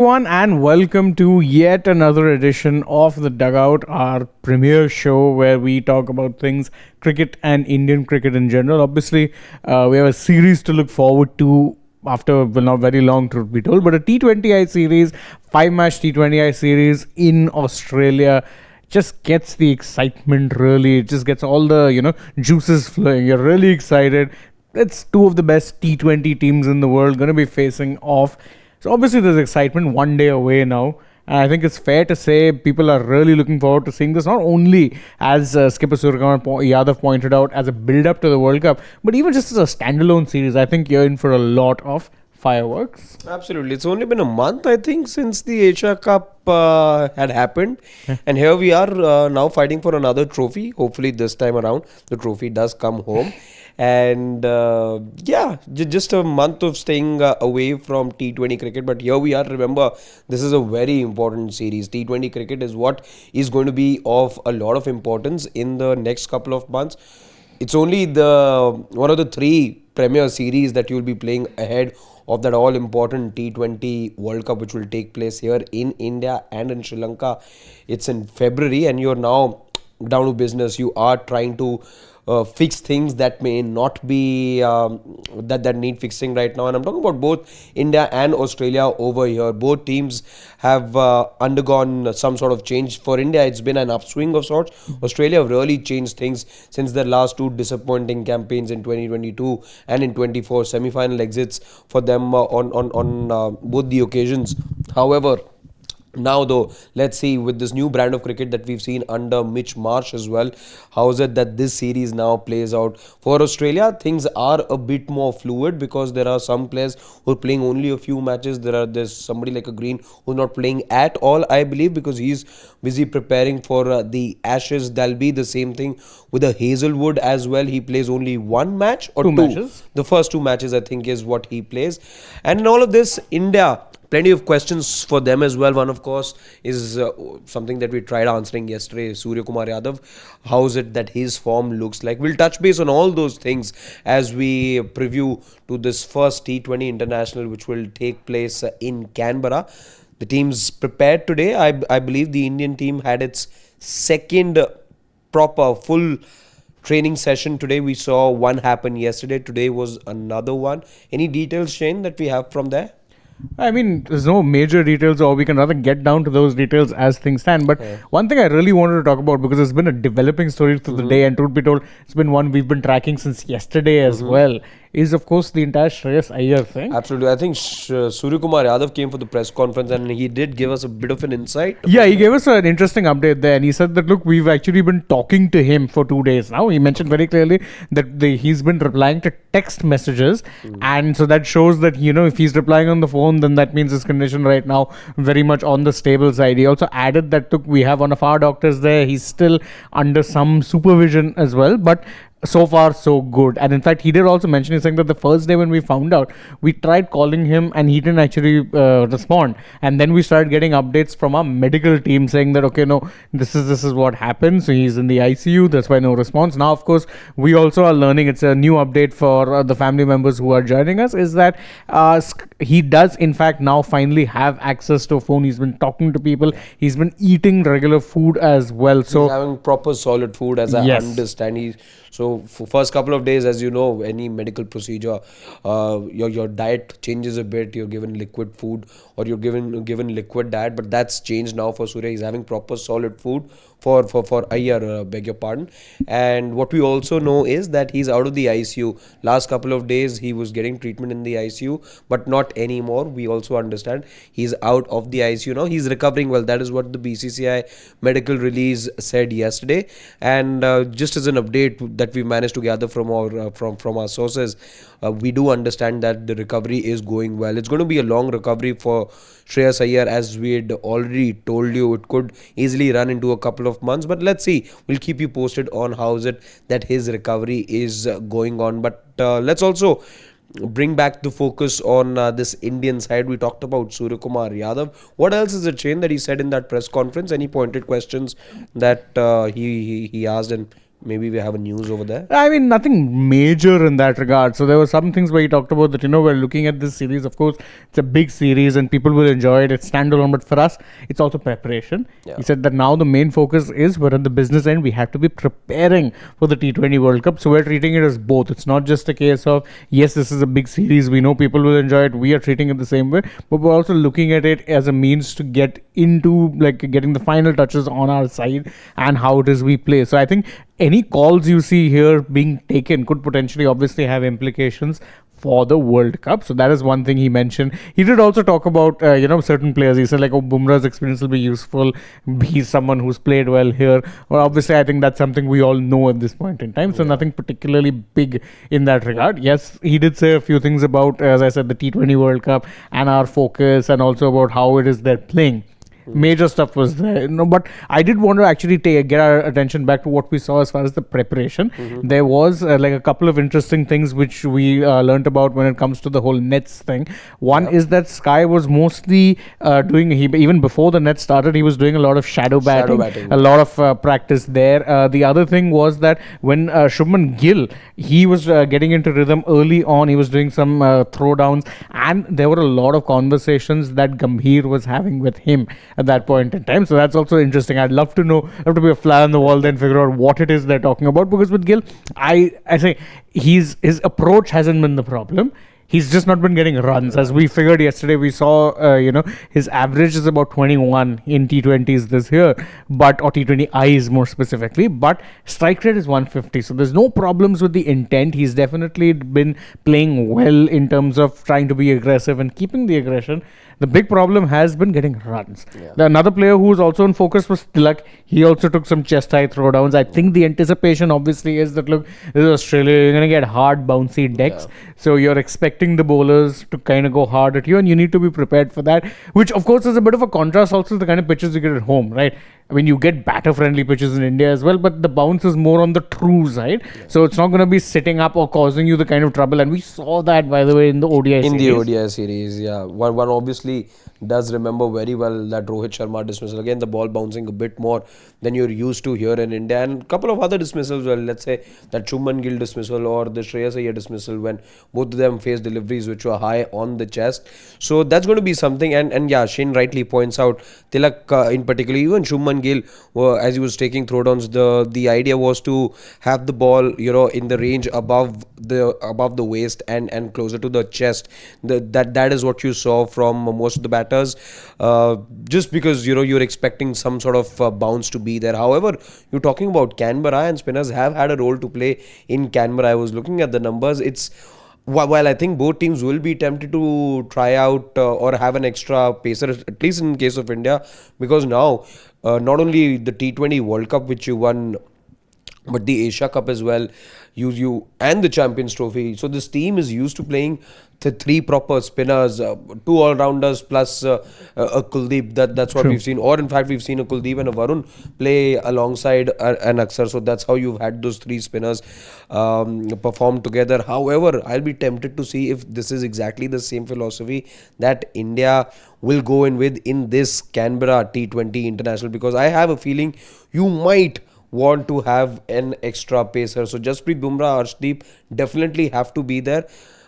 Everyone, and welcome to yet another edition of the Dugout, our premier show where we talk about things cricket and Indian cricket in general. Obviously, we have a series to look forward to after, well, not very long, truth be told, but a T20I series, 5 match T20I series in Australia. Just gets the excitement, really. It just gets all the juices flowing. You're really excited. It's two of the best T20 teams in the world going to be facing off. So obviously there's excitement, one day away now. And I think it's fair to say people are really looking forward to seeing this, not only as skipper Suryakumar Yadav pointed out, as a build-up to the World Cup, but even just as a standalone series. I think you're in for a lot of fireworks. Absolutely. It's only been a month, I think, since the Asia Cup had happened. And here we are now fighting for another trophy. Hopefully this time around, the trophy does come home. And just a month of staying away from T20 cricket. But here we are. Remember, this is a very important series. T20 cricket is what is going to be of a lot of importance in the next couple of months. It's only one of the three premier series that you'll be playing ahead of that all-important T20 World Cup, which will take place here in India and in Sri Lanka. It's in February, and you're now down to business. You are trying to fix things that may not be that need fixing right now, and I'm talking about both India and Australia over here. Both teams have undergone some sort of change. For India, it's been an upswing of sorts. Australia have really changed things since their last two disappointing campaigns in 2022 and in 24 semi-final exits for them on both the occasions. However, now though, let's see, with this new brand of cricket that we've seen under Mitch Marsh as well, how is it that this series now plays out? For Australia, things are a bit more fluid because there are some players who are playing only a few matches. There's somebody like a Green who's not playing at all, I believe, because he's busy preparing for the Ashes. That'll be the same thing with the Hazelwood as well. He plays only one match or two matches. The first two matches, I think, is what he plays. And in all of this, India, plenty of questions for them as well. One, of course, is something that we tried answering yesterday, Suryakumar Yadav. How is it that his form looks like? We'll touch base on all those things as we preview to this first T20 International, which will take place in Canberra. The team's prepared today. I believe the Indian team had its second proper full training session today. We saw one happen yesterday. Today was another one. Any details, Shane, that we have from there? I mean, there's no major details, or we can rather get down to those details as things stand. But one thing I really wanted to talk about, because it's been a developing story through the day, and truth be told, it's been one we've been tracking since yesterday as well, is of course the entire SHREYAS IYER thing. Absolutely. I think Suryakumar Yadav came for the press conference and he did give us a bit of an insight. Yeah, he gave us an interesting update there, and he said that, look, we've actually been talking to him for 2 days now. He mentioned very clearly that he's been replying to text messages, and so that shows that, if he's replying on the phone, then that means his condition right now very much on the stable side. He also added that, look, we have one of our doctors there. He's still under some supervision as well, but so far so good. And in fact, he did also mention, he's saying that the first day when we found out, we tried calling him and he didn't actually respond, and then we started getting updates from our medical team saying that, okay, no, this is what happened, so he's in the ICU, that's why no response. Now, of course, we also are learning, it's a new update for the family members who are joining us, is that he does in fact now finally have access to a phone. He's been talking to people, he's been eating regular food as well, so he's having proper solid food, as I understand. So for first couple of days, as you know, any medical procedure, your diet changes a bit. You're given liquid food, or you're given liquid diet, but that's changed now for Surya. He's having proper solid food for IYER, beg your pardon. And what we also know is that he's out of the ICU. Last couple of days he was getting treatment in the ICU, but not anymore. We also understand he's out of the ICU now. He's recovering well. That is what the BCCI medical release said yesterday. And just as an update that we managed to gather from our sources, we do understand that the recovery is going well. It's going to be a long recovery for SHREYAS IYER, as we had already told you. It could easily run into a couple of months, but let's see. We'll keep you posted on how is it that his recovery is going on. But let's also bring back the focus on this Indian side. We talked about Suryakumar Yadav. What else is it, Shane, that he said in that press conference? Any pointed questions that he asked, and Maybe we have a news over there. I mean, nothing major in that regard. So there were some things where he talked about that, we're looking at this series. Of course, it's a big series and people will enjoy it. It's standalone. But for us, it's also preparation. Yeah. He said that now the main focus is we're at the business end. We have to be preparing for the T20 World Cup. So we're treating it as both. It's not just a case of, yes, this is a big series. We know people will enjoy it. We are treating it the same way. But we're also looking at it as a means to get into getting the final touches on our side and how it is we play. So I think any calls you see here being taken could potentially obviously have implications for the World Cup. So that is one thing he mentioned. He did also talk about certain players. He said Bumrah's experience will be useful. He's someone who's played well here. Well, obviously I think that's something we all know at this point in time. So nothing particularly big in that regard. Yes, he did say a few things about, as I said, the T20 World Cup and our focus, and also about how it is they're playing. Major stuff was there, but I did want to actually get our attention back to what we saw as far as the preparation. There was a couple of interesting things which we learnt about when it comes to the whole nets thing. One is that Sky was mostly even before the net started, he was doing a lot of shadow batting. A lot of practice there. The other thing was that when Shubman Gill, he was getting into rhythm early on, he was doing some throwdowns, and there were a lot of conversations that Gambhir was having with him at that point in time. So that's also interesting. I'd love to know, have to be a fly on the wall then figure out what it is they're talking about, because with Gill, I say his approach hasn't been the problem. He's just not been getting runs. As we figured yesterday, we saw, his average is about 21 in T20s this year, or T20Is more specifically, but strike rate is 150. So there's no problems with the intent. He's definitely been playing well in terms of trying to be aggressive and keeping the aggression. The big problem has been getting runs. Another player who was also in focus was Tilak. He also took some chest high throwdowns. I think the anticipation obviously is that, look, this is Australia, you're going to get hard bouncy decks. So you're expecting the bowlers to kind of go hard at you, and you need to be prepared for that, which of course is a bit of a contrast also to the kind of pitches you get at home, right? I mean, you get batter-friendly pitches in India as well, but the bounce is more on the true side. So it's not going to be sitting up or causing you the kind of trouble. And we saw that, by the way, in the ODI series. In the ODI series, yeah. One obviously does remember very well that Rohit Sharma dismissal. Again, the ball bouncing a bit more than you're used to here in India. And a couple of other dismissals, well, let's say that Shubman Gill dismissal or the SHREYAS IYER dismissal, when both of them faced deliveries which were high on the chest. So that's going to be something. And yeah, Shane rightly points out, Tilak in particular, even Shubman Gill, as he was taking throwdowns, the idea was to have the ball, in the range above the waist and closer to the chest. That is what you saw from most of the batters, just because you're expecting some sort of bounce to be there. However, you're talking about Canberra, and spinners have had a role to play in Canberra. I was looking at the numbers. While I think both teams will be tempted to try out or have an extra pacer, at least in case of India, because now not only the T20 World Cup which you won, but the Asia Cup as well, you and the Champions Trophy. So this team is used to playing the three proper spinners, two all-rounders plus a KULDEEP. That's what we've seen. Or in fact, we've seen a KULDEEP and a VARUN play alongside an Aksar. So that's how you've had those three spinners perform together. However, I'll be tempted to see if this is exactly the same philosophy that India will go in with in this Canberra T20 International, because I have a feeling you might want to have an extra pacer. So Jasprit Bumrah, ARSHDEEP definitely have to be there.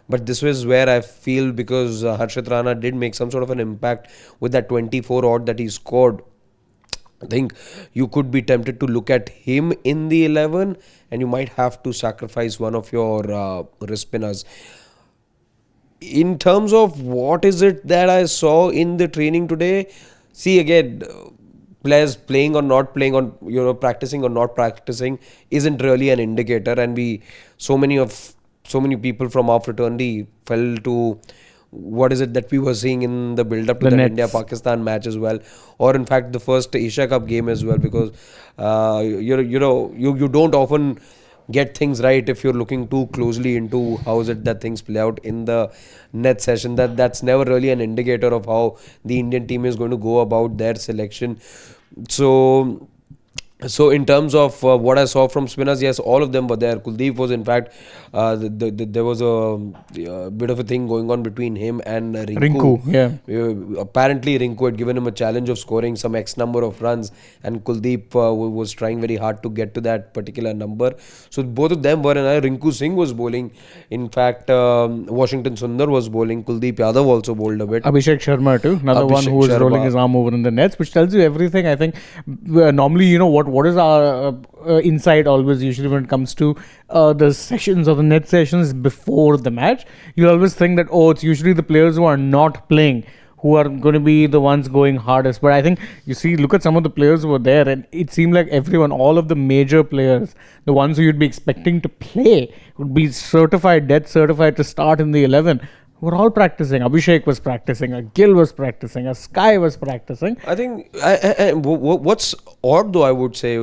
But this was where I feel, because Harshit Rana did make some sort of an impact with that 24 odd that he scored, I think you could be tempted to look at him in the 11, and you might have to sacrifice one of your wrist spinners. In terms of what is it that I saw in the training today, see again, players playing or not playing, on practicing or not practicing isn't really an indicator, and so many people from our fraternity fell to what is it that we were seeing in the build up to the India-Pakistan match as well, or in fact the first Asia Cup game as well, because you don't often get things right if you're looking too closely into how is it that things play out in the net session. That's never really an indicator of how the Indian team is going to go about their selection. So So in terms of what I saw from spinners, yes, all of them were there. Kuldeep was, in fact, there was a bit of a thing going on between him and Rinku. Rinku, yeah. Apparently, Rinku had given him a challenge of scoring some X number of runs, and Kuldeep was trying very hard to get to that particular number. So both of them were, and Rinku Singh was bowling. In fact, Washington Sundar was bowling. Kuldeep Yadav also bowled a bit. Abhishek Sharma too, another one who was rolling his arm over in the nets, which tells you everything. I think normally, you know, what is our insight always usually when it comes to the sessions or the net sessions before the match, you always think that, oh, it's usually the players who are not playing who are going to be the ones going hardest. But I think, you see, look at some of the players who were there, and it seemed like everyone, all of the major players, the ones who you'd be expecting to play, would be certified, dead certified to start in the 11. We're all practicing. Abhishek was practicing. Gill was practicing. Sky was practicing. I think what's odd, though, I would say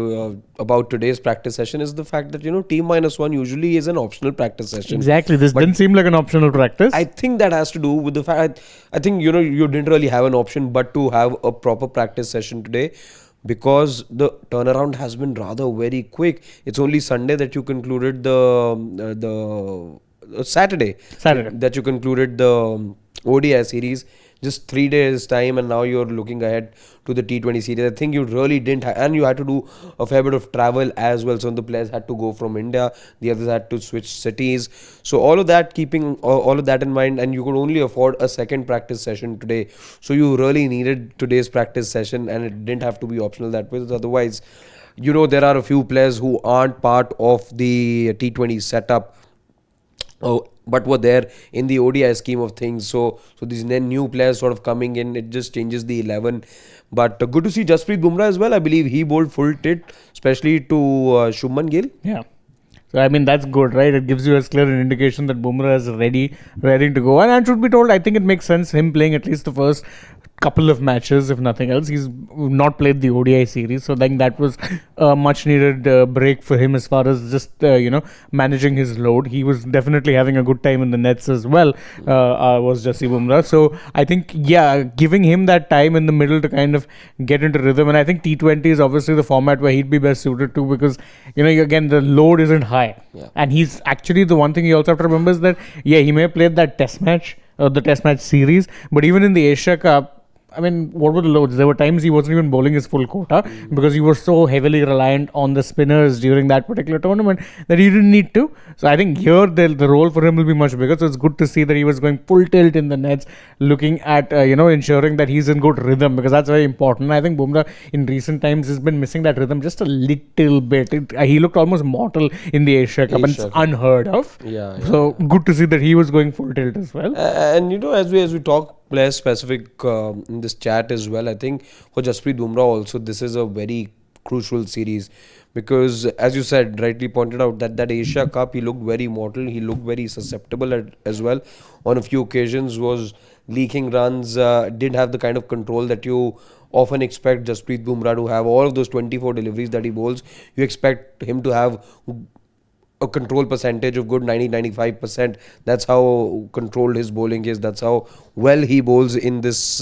about today's practice session is the fact that, you know, T -1 usually is an optional practice session. Exactly. This didn't seem like an optional practice. I think that has to do with the fact, I think, you know, you didn't really have an option but to have a proper practice session today, because the turnaround has been rather very quick. It's only Sunday that you concluded the Saturday that you concluded the ODI series. Just 3 days time, and now you're looking ahead to the T20 series. I think you really didn't and you had to do a fair bit of travel as well. Some of the players had to go from India, the others had to switch cities. So all of that, keeping all of that in mind, and you could only afford a second practice session today. So you really needed today's practice session, and it didn't have to be optional that way. Otherwise, you know, there are a few players who aren't part of the T20 setup, but were there in the ODI scheme of things. So these new players sort of coming in, it just changes the 11. But good to see Jasprit Bumrah as well. I believe he bowled full tit, especially to Shubman Gill. Yeah. So, I mean, that's good, right? It gives you as clear an indication that Bumrah is ready to go. And I should be told, I think it makes sense him playing at least the first couple of matches, if nothing else. He's not played the ODI series, so I think that was a much needed break for him as far as just managing his load. He was definitely having a good time in the nets as well, was Jassi Bumrah. So I think, yeah, giving him that time in the middle to kind of get into rhythm. And I think T20 is obviously the format where he'd be best suited to, because, you know, again, the load isn't high. Yeah. And he's actually, the one thing you also have to remember is that, yeah, he may have played that test match, the test match series, but even in the Asia Cup, I mean, what were the loads? There were times he wasn't even bowling his full quota because you were so heavily reliant on the spinners during that particular tournament that he didn't need to. So I think here the role for him will be much bigger. So it's good to see that he was going full tilt in the nets, looking at, ensuring that he's in good rhythm, because that's very important. I think Bumrah in recent times has been missing that rhythm just a little bit. He looked almost mortal in the Asia Cup, and it's unheard of. Yeah. So good to see that he was going full tilt as well. And, you know, as we talk player specific in this chat as well, I think for Jasprit Bumrah also, this is a very crucial series, because as you said, rightly pointed out, that Asia Cup, he looked very mortal, he looked very susceptible as well. On a few occasions was leaking runs, didn't have the kind of control that you often expect Jasprit Bumrah to have. All of those 24 deliveries that he bowls, you expect him to have a control percentage of good 90-95%. That's how controlled his bowling is. That's how well he bowls in this,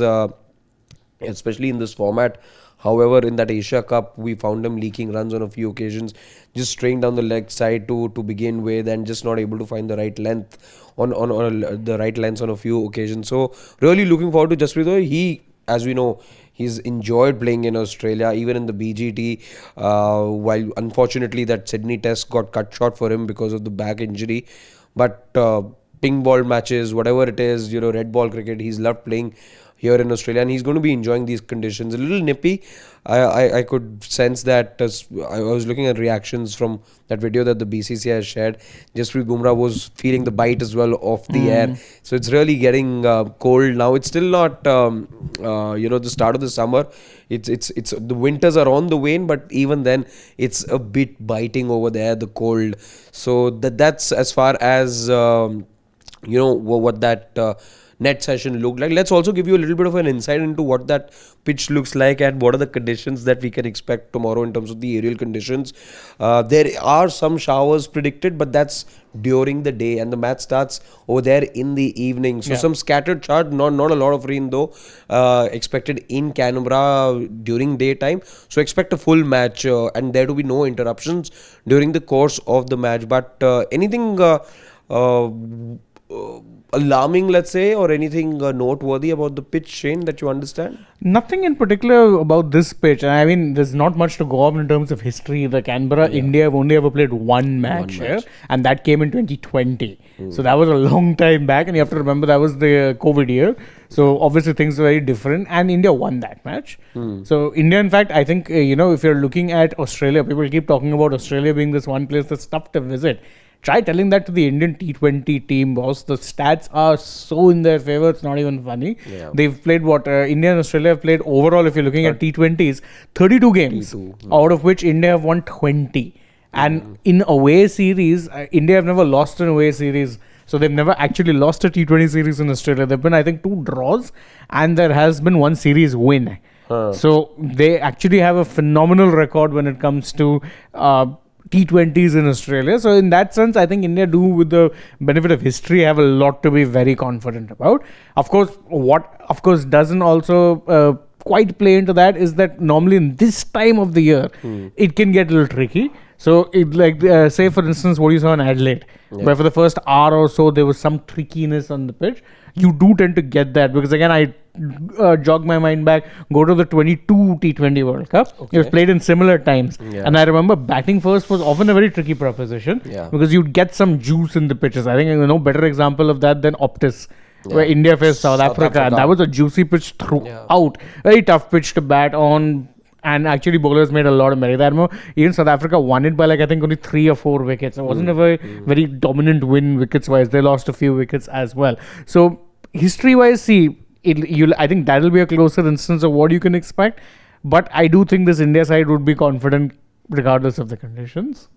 especially in this format. However, in that Asia Cup, we found him leaking runs on a few occasions, just straying down the leg side to begin with, and just not able to find the right length on the right lengths on a few occasions. So really looking forward to Jasprit. He, as we know, he's enjoyed playing in Australia, even in the BGT, while unfortunately that Sydney test got cut short for him because of the back injury. But ping ball matches, whatever it is, you know, red ball cricket, he's loved playing here in Australia, and he's going to be enjoying these conditions. A little nippy. I could sense that. I was looking at reactions from that video that the BCCI has shared. Jasprit Bumrah was feeling the bite as well of the air. So it's really getting cold now. It's still not the start of the summer. It's the winters are on the wane, but even then it's a bit biting over there, the cold. So that's as far as what that net session looked like. Let's also give you a little bit of an insight into what that pitch looks like and what are the conditions that we can expect tomorrow in terms of the aerial conditions. There are some showers predicted, but that's during the day, and the match starts over there in the evening. So some scattered showers, not a lot of rain though, expected in Canberra during daytime. So expect a full match and there to be no interruptions during the course of the match. But anything alarming, let's say, or anything noteworthy about the pitch, Shane, that you understand? Nothing in particular about this pitch. I mean, there's not much to go off in terms of history. The Canberra, India have only ever played one match here, and that came in 2020. So that was a long time back, and you have to remember that was the COVID year. So obviously things were very different, and India won that match. So India, in fact, I think, if you're looking at Australia, people keep talking about Australia being this one place that's tough to visit. Try telling that to the Indian T20 team, boss. The stats are so in their favor, it's not even funny. They've played India and Australia have played overall, if you're looking at T20s, 32 games, out of which India have won 20. And in away series, India have never lost an away series. So they've never actually lost a T20 series in Australia. There have been, I think, 2 draws, and there has been 1 series win. So they actually have a phenomenal record when it comes to T20s in Australia. So in that sense, I think India do, with the benefit of history, have a lot to be very confident about. Of course, what doesn't also quite play into that is that normally in this time of the year, it can get a little tricky. So it say for instance what you saw in Adelaide, where for the first hour or so there was some trickiness on the pitch. You do tend to get that because, again, I jog my mind back, go to the 22 T20 World Cup. It was played in similar times. And I remember batting first was often a very tricky proposition because you'd get some juice in the pitches. I think no better example of that than Optus, where India faced South Africa. And that was a juicy pitch throughout. Very tough pitch to bat on. And actually, bowlers made a lot of merit. I remember even South Africa won it by I think only 3 or 4 wickets. It wasn't a very dominant win wickets-wise. They lost a few wickets as well. So history-wise, I think that'll be a closer instance of what you can expect. But I do think this India side would be confident regardless of the conditions.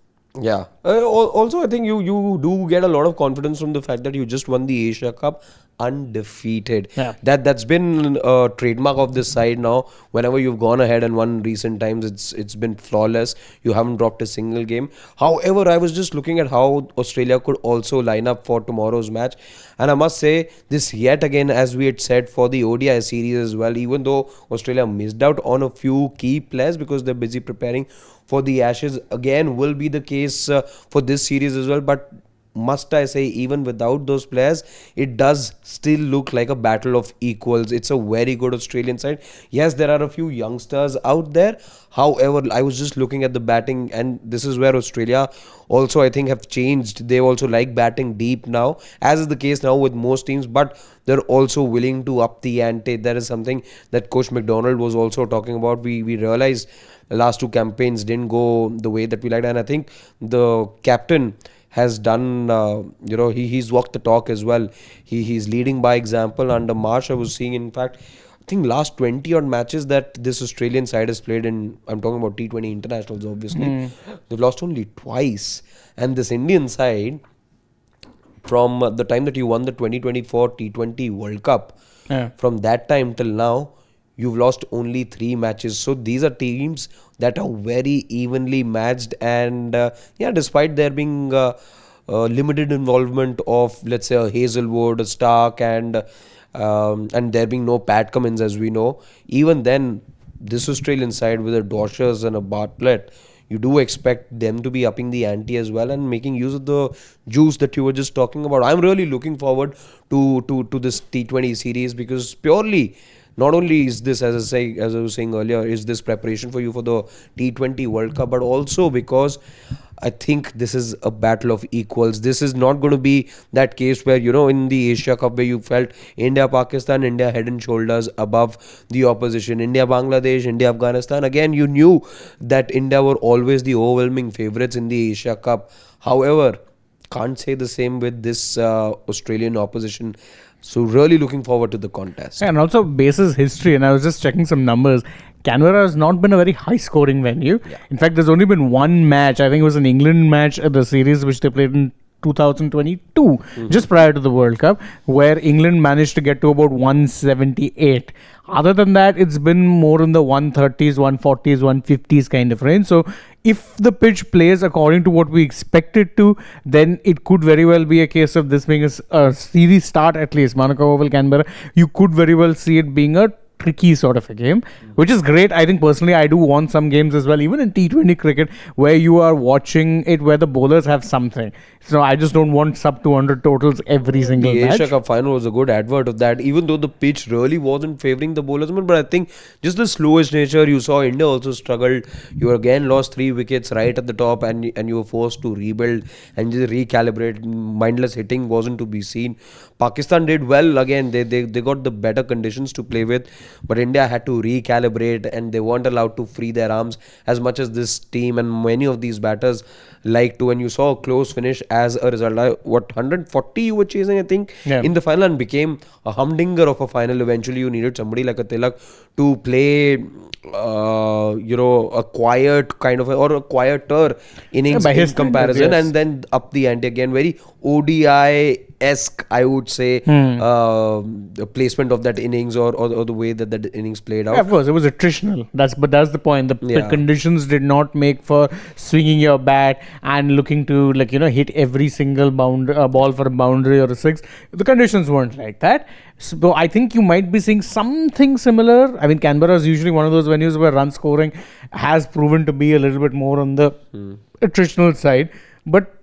Yeah. Also, I think you do get a lot of confidence from the fact that you just won the Asia Cup undefeated. That's been a trademark of this side now. Whenever you've gone ahead and won recent times, it's been flawless. You haven't dropped a single game. However, I was just looking at how Australia could also line up for tomorrow's match, and I must say this yet again, as we had said for the ODI series as well, even though Australia missed out on a few key players because they're busy preparing for the Ashes, again will be the case for this series as well. But must I say, even without those players, it does still look like a battle of equals. It's a very good Australian side. Yes, there are a few youngsters out there. However, I was just looking at the batting, and this is where Australia also, I think, have changed. They also like batting deep now, as is the case now with most teams, but they're also willing to up the ante. That is something that Coach McDonald was also talking about. We realized the last 2 campaigns didn't go the way that we liked, and I think the captain has done, he's walked the talk as well. He's leading by example. Under Marsh, I was seeing, in fact, I think last 20 odd matches that this Australian side has played in, I'm talking about T20 internationals obviously, they've lost only twice. And this Indian side, from the time that you won the 2024 T20 World Cup, from that time till now, you've lost only 3 matches. So these are teams that are very evenly matched, and despite there being limited involvement of, let's say, a Hazelwood, a Stark, and there being no Pat Cummins, as we know, even then this Australian side with a Dawshers and a Bartlett, you do expect them to be upping the ante as well and making use of the juice that you were just talking about. I'm really looking forward to this T20 series, because purely, not only is this, as I was saying earlier, is this preparation for you for the T20 World Cup, but also because I think this is a battle of equals. This is not going to be that case where, in the Asia Cup, where you felt India-Pakistan, India head and shoulders above the opposition. India-Bangladesh, India-Afghanistan, again, you knew that India were always the overwhelming favourites in the Asia Cup. However, can't say the same with this Australian opposition. So really looking forward to the contest. And also basis history, and I was just checking some numbers. Canberra has not been a very high scoring venue. In fact, there's only been one match. I think it was an England match at the series which they played in 2022, just prior to the World Cup, where England managed to get to about 178. Other than that, it's been more in the 130s, 140s, 150s kind of range. So if the pitch plays according to what we expect it to, then it could very well be a case of this being a series start, at least Monaco Oval, Canberra. You could very well see it being a tricky sort of a game, which is great. I think personally I do want some games as well, even in T20 cricket, where you are watching it where the bowlers have something. So I just don't want sub 200 totals every single The match. Asia Cup final was a good advert of that, even though the pitch really wasn't favouring the bowlers. But I think just the slowest nature, you saw India also struggled. You again lost 3 wickets right at the top, and you were forced to rebuild and just recalibrate. Mindless hitting wasn't to be seen. Pakistan did well again. They got the better conditions to play with, but India had to recalibrate, and they weren't allowed to free their arms as much as this team and many of these batters like to. And you saw a close finish as a result. 140 you were chasing, I think, in the final, and became a humdinger of a final. Eventually you needed somebody like a Tilak to play a quiet kind of or a quieter innings in comparison, and then up the ante again. Very ODI-esque, I would say, the placement of that innings or the way that that innings played out. Yeah, of course, it was attritional. That's the point. The conditions did not make for swinging your bat and looking to hit every single ball for a boundary or a six. The conditions weren't like that. So I think you might be seeing something similar. I mean, Canberra is usually one of those venues where run scoring has proven to be a little bit more on the attritional side. But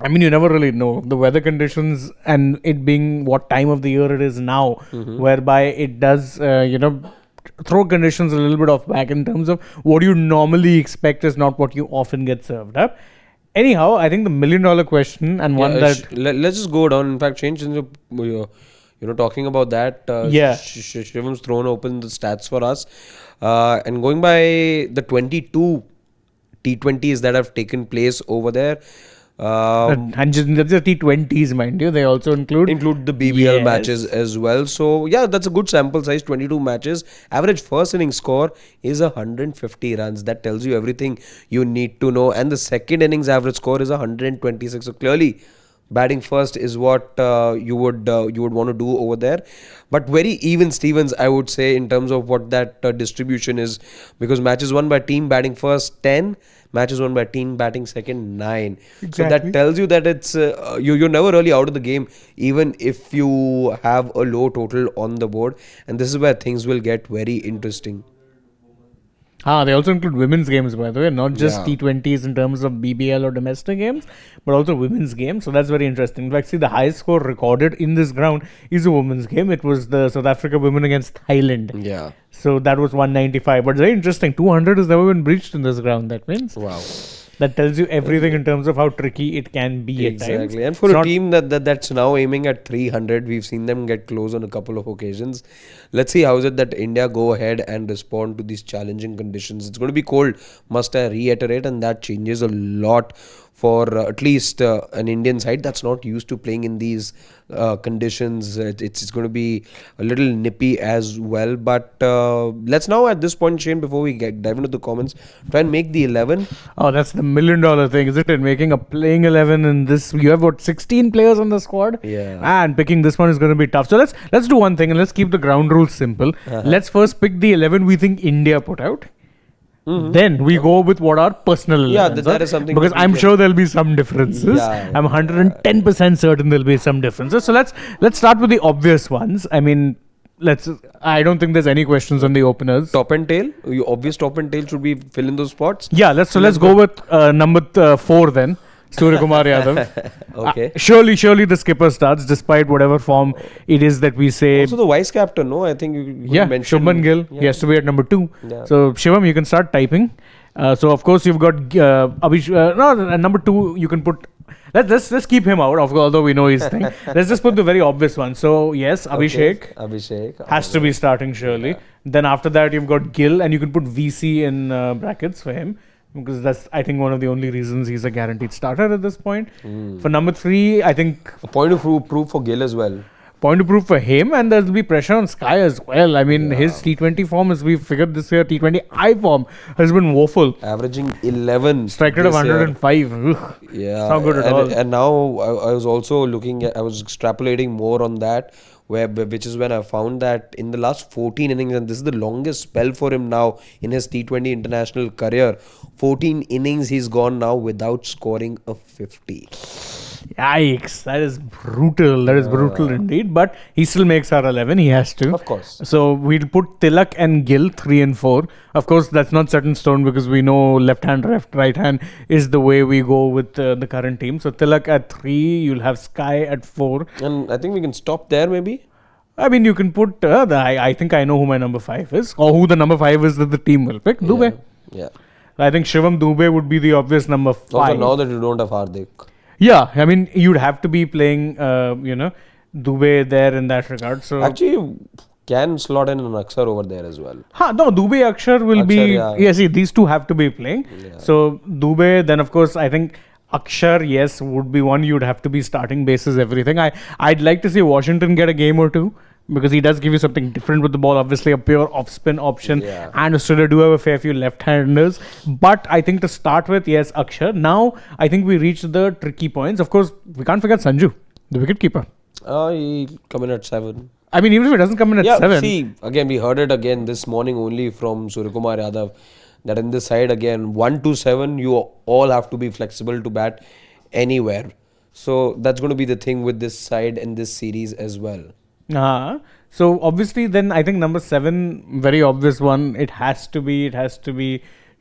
I mean, you never really know the weather conditions and it being what time of the year it is now, whereby it does, throw conditions a little bit off back in terms of what you normally expect is not what you often get served up. Anyhow, I think the $1 million question and one that let's just go down. In fact, change into talking about that. Shivam's thrown open the stats for us, and going by the 22 T20s that have taken place over there. And just the T20s, mind you, they also include the BBL matches as well. So yeah, that's a good sample size. 22 matches. Average first inning score is 150 runs. That tells you everything you need to know. And the second innings average score is 126. So clearly, batting first is what you would want to do over there. But very even Stevens, I would say, in terms of what that distribution is, because matches won by team batting first 10. Matches won by team batting second 9. Exactly. So that tells you that it's you're never really out of the game, even if you have a low total on the board. And this is where things will get very interesting. They also include women's games, by the way, not just T20s in terms of BBL or domestic games, but also women's games. So that's very interesting. In fact, see, the highest score recorded in this ground is a women's game. It was the South Africa women against Thailand. Yeah. So that was 195. But it's very interesting. 200 has never been breached in this ground. That means. Wow. That tells you everything in terms of how tricky it can be at times. Exactly. And for a team that's now aiming at 300, we've seen them get close on a couple of occasions. Let's see how is it that India go ahead and respond to these challenging conditions. It's going to be cold, must I reiterate, and that changes a lot for at least an Indian side that's not used to playing in these conditions. It's going to be a little nippy as well. But let's now at this point, Shane, before we dive into the comments, try and make the 11. Oh, that's the $1 million thing, isn't it? Making a playing 11 in this. You have what, 16 players on the squad? Yeah. And picking this one is going to be tough. So let's do one thing and let's keep the ground rules simple. Let's first pick the 11 we think India put out. Then we go with what our personal 11s that is something, because I'm sure there'll be some differences. I'm 110% certain there'll be some differences. So let's start with the obvious ones. I mean, I don't think there's any questions on the openers. Top and tail. Your obvious top and tail should be fill in those spots. Yeah, let's go with number 4 then. Suryakumar Yadav. Okay. Surely the skipper starts, despite whatever form it is that we say. Also the vice captain, no? I think you mentioned. Shubman Gill. He has to be at number 2. Yeah. So Shivam, you can start typing. So of course you've got number 2. You can put. Let's keep him out. Although we know his thing. Let's just put the very obvious one. So yes, Abhishek. Abhishek has to be starting surely. Yeah. Then after that you've got Gill, and you can put VC in brackets for him, because that's, I think, one of the only reasons he's a guaranteed starter at this point. For number 3, I think... A point of proof for Gill as well. point to prove for him, and there'll be pressure on Sky as well. I mean, his T20 form, as we figured this year, T20I form has been woeful. Averaging 11. Strike rate of 105. Ugh. Yeah. It's not good at all. And now I was also looking at, I was extrapolating more on that, which is when I found that in the last 14 innings, and this is the longest spell for him now in his T20 international career, 14 innings he's gone now without scoring a 50. Yikes, that is brutal. That is brutal indeed. But he still makes our 11. He has to. Of course. So we'll put Tilak and Gill 3 and 4. Of course, that's not set in stone because we know left hand, right hand is the way we go with the current team. So Tilak at 3, you'll have Sky at 4. And I think we can stop there maybe. I mean, you can put, I think I know who my number 5 is, or who the number 5 is that the team will pick. Dubey. Yeah. I think Shivam Dubey would be the obvious number 5. Also, now that you don't have Hardik. Yeah, I mean, you'd have to be playing, Dubey there in that regard. So Actually, you can slot in an Akshar over there as well. No, Dubey, Akshar will be... Yeah, see, these two have to be playing. Yeah. So, Dubey, then of course, I think Akshar, yes, would be one you'd have to be starting bases, everything. I'd like to see Washington get a game or two, because he does give you something different with the ball. Obviously, a pure off-spin option. Yeah. And Australia do have a fair few left-handers. But I think to start with, yes, Akshar. Now, I think we reach the tricky points. Of course, we can't forget Sanju, the wicketkeeper. He'll come in at 7. I mean, even if it doesn't come in at 7. See, again, we heard it again this morning only from Suryakumar Yadav, that in this side, again, 1 to 7, you all have to be flexible to bat anywhere. So, that's going to be the thing with this side in this series as well. So obviously then I think number 7, very obvious one, it has to be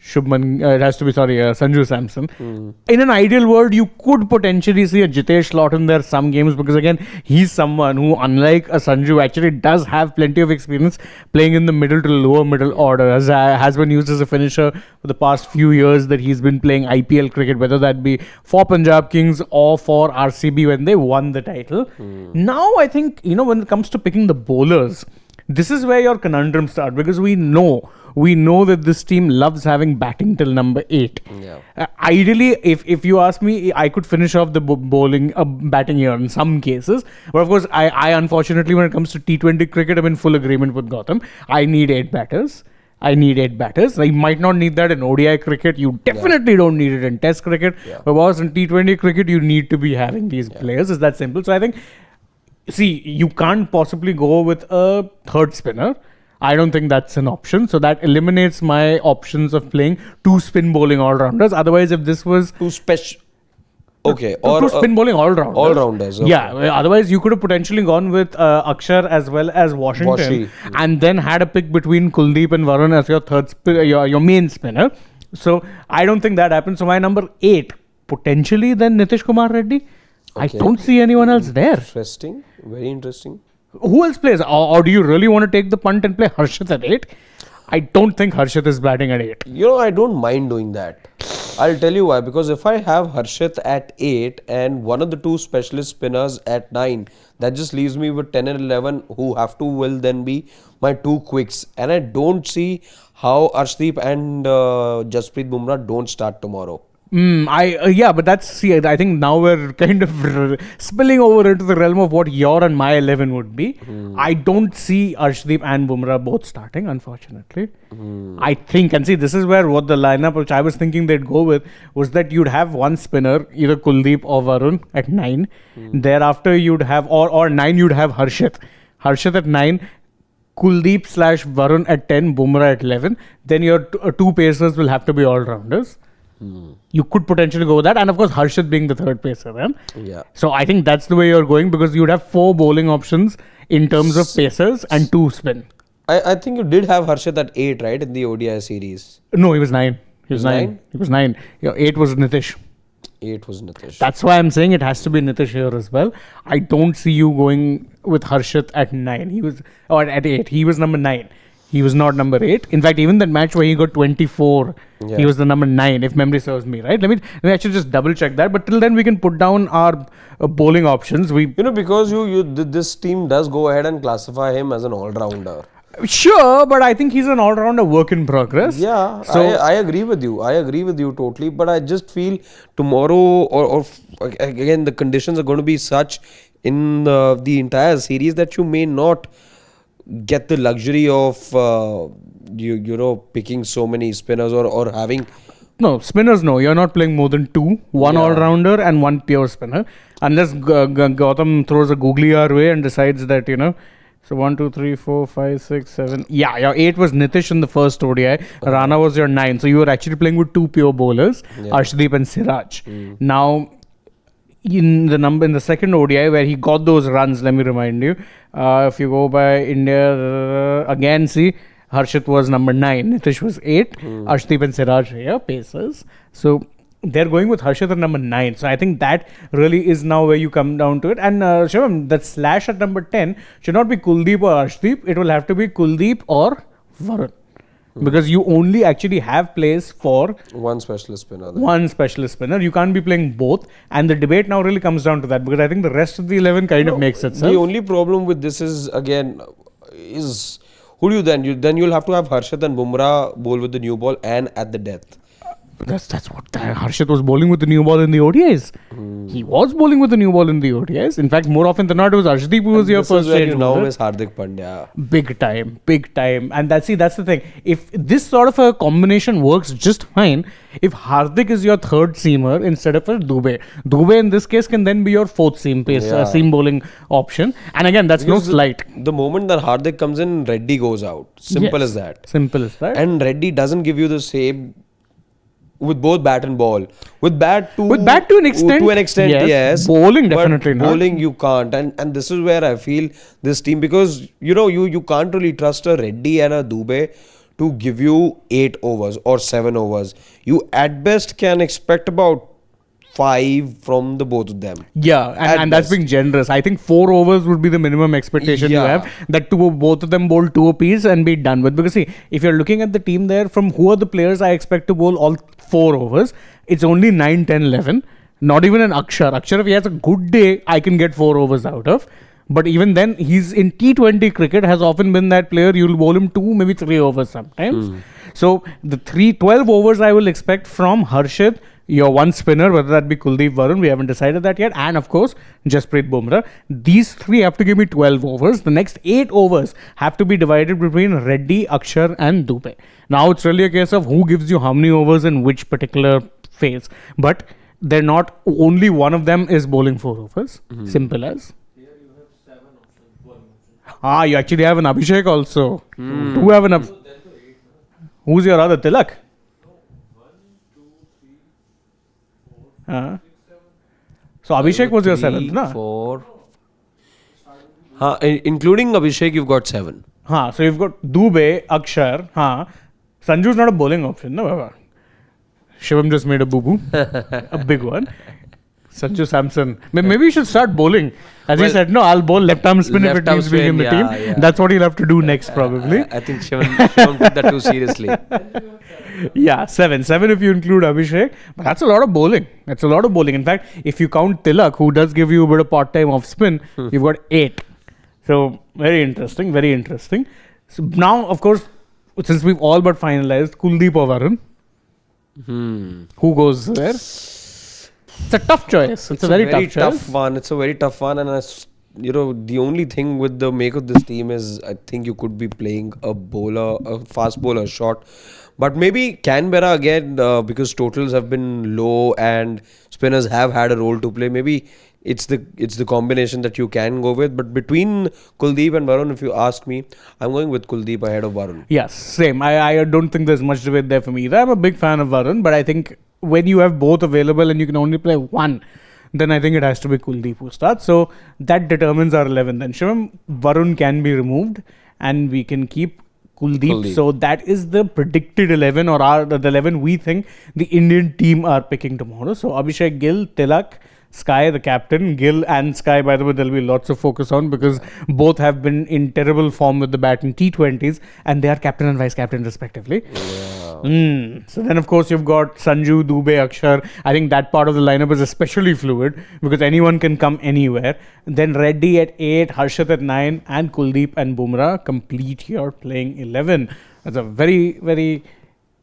Shubman, Sanju Samson. In an ideal world, you could potentially see a Jitesh slot in there some games, because again, he's someone who, unlike a Sanju, actually does have plenty of experience playing in the middle to lower middle order, as has been used as a finisher for the past few years that he's been playing IPL cricket, whether that be for Punjab Kings or for RCB when they won the title. Now I think, when it comes to picking the bowlers, this is where your conundrum starts, because we know that this team loves having batting till number 8. Yeah. Ideally, if you ask me, I could finish off the batting here in some cases. But of course, I unfortunately, when it comes to T20 cricket, I'm in full agreement with Gautam. I need 8 batters. I might not need that in ODI cricket. You definitely don't need it in Test cricket. But whilst in T20 cricket, you need to be having these players. It's that simple. So I think, you can't possibly go with a third spinner. I don't think that's an option. So that eliminates my options of playing 2 spin bowling all-rounders. Otherwise, if this was... 2 special... Okay. Or 2 spin bowling all-rounders. All-rounders. Okay. Yeah. Otherwise, you could have potentially gone with Akshar as well as Washington. And then had a pick between Kuldeep and Varun as your third your main spinner. So I don't think that happens. So my number 8, potentially then Nitish Reddy. Okay. I don't see anyone else there. Interesting. Very interesting. Who else plays? Or do you really want to take the punt and play Harshit at 8? I don't think Harshit is batting at 8. I don't mind doing that. I'll tell you why. Because if I have Harshit at 8 and one of the 2 specialist spinners at 9, that just leaves me with 10 and 11 who will then be my 2 quicks. And I don't see how ARSHDEEP and Jasprit Bumrah don't start tomorrow. But I think now we're kind of spilling over into the realm of what your and my 11 would be. I don't see ARSHDEEP and Bumrah both starting, unfortunately. I think, and see, this is where what the lineup which I was thinking they'd go with was that you'd have one spinner, either Kuldeep or Varun at 9. Thereafter, you'd have, or 9, you'd have Harshit. Harshit at 9. Kuldeep / Varun at 10, Bumrah at 11. Then your 2 pacers will have to be all-rounders. You could potentially go with that, and of course Harshit being the third pacer then. Yeah. So I think that's the way you're going, because you'd have 4 bowling options in terms of pacers and 2 spin. I think you did have Harshit at 8, right, in the ODI series? No, he was 9. He was 9. He was 9. 8 was Nitish. 8 was Nitish. That's why I'm saying it has to be Nitish here as well. I don't see you going with Harshit at 9. At 8. He was number 9. He was not number 8. In fact, even that match where he got 24, he was the number 9, if memory serves me, right? Let me actually just double check that. But till then, we can put down our bowling options. Because this team does go ahead and classify him as an all-rounder. Sure, but I think he's an all-rounder work in progress. Yeah, so I agree with you. I agree with you totally. But I just feel tomorrow, or again, the conditions are going to be such in the entire series that you may not get the luxury of picking so many spinners or having. No, spinners, no. You're not playing more than two. One all-rounder and one pure spinner. Unless Gautam throws a googly our way and decides that, So 1, 2, 3, 4, 5, 6, 7. Yeah, your 8 was Nitish in the first ODI. Rana was your 9. So you were actually playing with two pure bowlers, ARSHDEEP and Siraj. Now, in the second ODI where he got those runs, let me remind you. If you go by India, again, see, Harshit was number 9, Nitish was 8, ARSHDEEP and Siraj here, pacers. So they're going with Harshit at number 9. So I think that really is now where you come down to it. And Shubman, that slash at number 10 should not be Kuldeep or ARSHDEEP. It will have to be Kuldeep or Varun. Because you only actually have place for one specialist spinner. One specialist spinner. You can't be playing both. And the debate now really comes down to that. Because I think the rest of the 11 kind of makes itself. The only problem with this is, again, who do you then? You'll have to have Harshit and Bumrah bowl with the new ball and at the death. That's what Harshit was bowling with the new ball in the ODIs. He was bowling with the new ball in the ODIs. In fact, more often than not, it was ARSHDEEP who was your first change. You now miss Hardik Pandya. Big time. And that's the thing. If this sort of a combination works just fine, if Hardik is your third seamer instead of a Dubey in this case can then be your fourth seam seam bowling option. And again, that's no slight. The moment that Hardik comes in, Reddy goes out. Simple as that. And Reddy doesn't give you the same. With both bat and ball. With bat to an extent. To an extent, yes. Bowling definitely not. Bowling you can't. And this is where I feel this team, because you can't really trust a Reddy and a Dubey to give you 8 overs or 7 overs. You at best can expect about 5 from the both of them. Yeah, and that's being generous. I think 4 overs would be the minimum expectation you have. That both of them bowl 2 apiece and be done with. Because see, if you're looking at the team there, from who are the players I expect to bowl all 4 overs, it's only 9, 10, 11. Not even an Akshar. Akshar, if he has a good day, I can get 4 overs out of. But even then, he's in T20 cricket, has often been that player. You'll bowl him 2, maybe 3 overs sometimes. So the 12 overs I will expect from Harshit, your one spinner, whether that be Kuldeep, Varun, we haven't decided that yet, and of course Jasprit Bumrah. These 3 have to give me 12 overs. The next 8 overs have to be divided between Reddy, Akshar and Dubey. Now it's really a case of who gives you how many overs in which particular phase. But they're not, only one of them is bowling 4 overs. Simple as. Here you have 7 options, You actually have an Abhishek also. Do have an Who's your other? Tilak? So Abhishek was your 7th, na? 4. Including Abhishek, you've got 7. So you've got Dubey, Akshar. Sanju's not a bowling option, no? Shivam just made a boo-boo. A big one. Sanju Samson. Maybe you should start bowling. As he said, no, I'll bowl left-arm spin if it means being in the team. Yeah. That's what he'll have to do next, probably. I think Shivam took that too seriously. 7 if you include Abhishek. But that's a lot of bowling. In fact, if you count Tilak, who does give you a bit of part-time off spin, you've got 8. So, very interesting. So, now, of course, since we've all but finalized, Kuldeep or Varun? Who goes there? It's a tough choice. It's a very tough one. It's a very tough one. And the only thing with the make of this team is I think you could be playing a fast bowler, short. But maybe Canberra again, because totals have been low and spinners have had a role to play. Maybe it's the combination that you can go with. But between Kuldeep and Varun, if you ask me, I'm going with Kuldeep ahead of Varun. Yes, same. I don't think there's much debate there for me either. I'm a big fan of Varun, but I think when you have both available and you can only play one, then I think it has to be Kuldeep who starts. So that determines our 11. Then Shivam, Varun can be removed and we can keep Kuldeep. So that is the predicted 11 or the 11 we think the Indian team are picking tomorrow. So Abhishek, Gill, Tilak, Sky, the captain. Gill and Sky, by the way, there'll be lots of focus on because both have been in terrible form with the bat in T20s and they are captain and vice captain respectively. So then, of course, you've got Sanju, Dubey, Akshar. I think that part of the lineup is especially fluid because anyone can come anywhere. Then Reddy at 8, Harshit at 9 and Kuldeep and Bumrah complete your playing 11. That's a very, very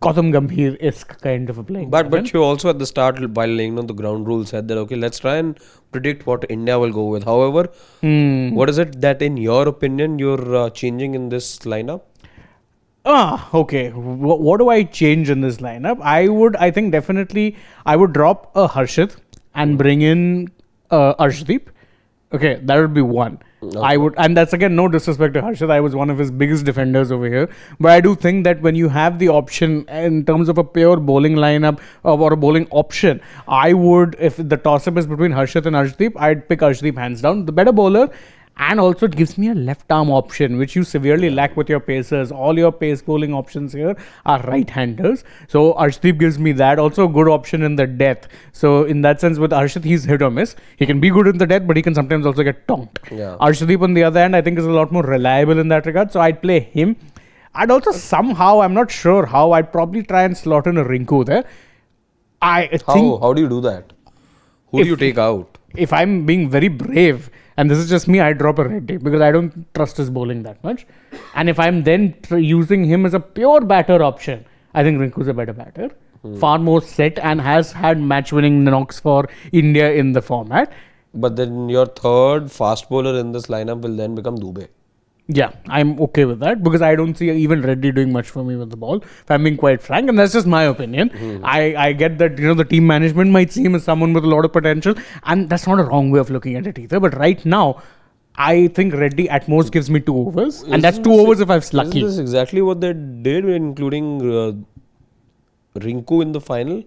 Gautam Gambhir-esque kind of a playing. But you also at the start, while laying down the ground rules, said that okay, let's try and predict what India will go with. However, what is it that in your opinion you're changing in this lineup? Okay. What do I change in this lineup? I think definitely I would drop a HARSHIT and bring in ARSHDEEP. Okay, that would be one. I would, and that's again no disrespect to Harshit. I was one of his biggest defenders over here, but I do think that when you have the option in terms of a pure bowling lineup or a bowling option, I would, if the toss-up is between Harshit and ArshDeep, I'd pick ArshDeep hands down. The better bowler. And also it gives me a left arm option, which you severely lack with your pacers. All your pace bowling options here are right-handers. So ArshDeep gives me that. Also a good option in the death. So in that sense with Arshit, he's hit or miss. He can be good in the death, but he can sometimes also get tonked. Yeah. ArshDeep on the other hand, I think is a lot more reliable in that regard. So I'd play him. I'd also somehow, I'm not sure how, I'd probably try and slot in a Rinku there. I think How do you do that? Who do you take out? if I'm being very brave, and this is just me, I drop a Reddy because I don't trust his bowling that much. And if I'm then using him as a pure batter option, I think Rinku's a better batter. Far more set and has had match-winning knocks for India in the format. But then your third fast bowler in this lineup will then become Dubey. Yeah, I'm okay with that because I don't see even Reddy doing much for me with the ball, if I'm being quite frank, and that's just my opinion. I get that, the team management might see him as someone with a lot of potential, and that's not a wrong way of looking at it either. But right now, I think Reddy at most gives me 2 overs, and that's 2 overs if I'm lucky. Isn't this exactly what they did, including Rinku in the final?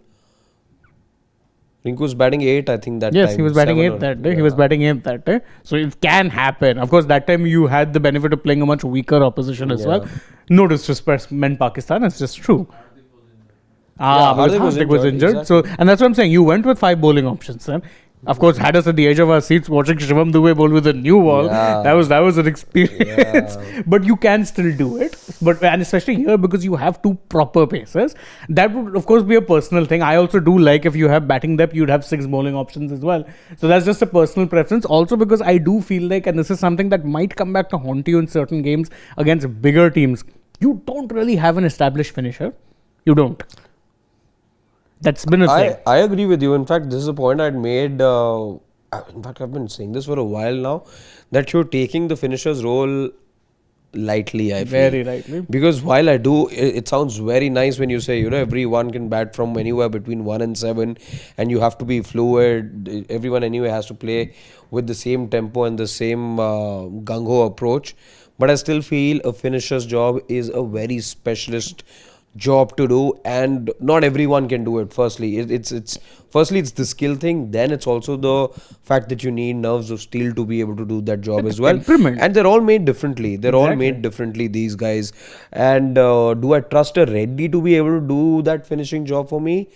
Rinku was batting 8, I think, that time. Yes, he was batting 8 or- that day. yeah. He was batting 8 that day. So it can happen. Of course, that time you had the benefit of playing a much weaker opposition as well. No disrespect meant Pakistan, it's just true. Because Hardik was injured. exactly. So, and that's what I'm saying. You went with 5 bowling options then. Of course, had us at the edge of our seats watching Shivam Dubey bowl with a new ball. Yeah. That was an experience. But you can still do it. And especially here because you have 2 proper paces. That would of course be a personal thing. I also do like if you have batting depth, you'd have 6 bowling options as well. So that's just a personal preference. Also because I do feel like, and this is something that might come back to haunt you in certain games against bigger teams, you don't really have an established finisher. You don't. That's been a thing. I agree with you. In fact, this is a point I'd made. In fact, I've been saying this for a while now, that you're taking the finisher's role lightly, I feel. Very rightly. Because while I do, it sounds very nice when you say, everyone can bat from anywhere between 1 and 7 and you have to be fluid. Everyone anyway has to play with the same tempo and the same gung-ho approach. But I still feel a finisher's job is a very specialist job to do, and not everyone can do it. Firstly, it's the skill thing. Then it's also the fact that you need nerves of steel to be able to do that job as well. Temperament. And they're all made differently. They're all made differently, these guys. And do I trust a Reddy to be able to do that finishing job for me?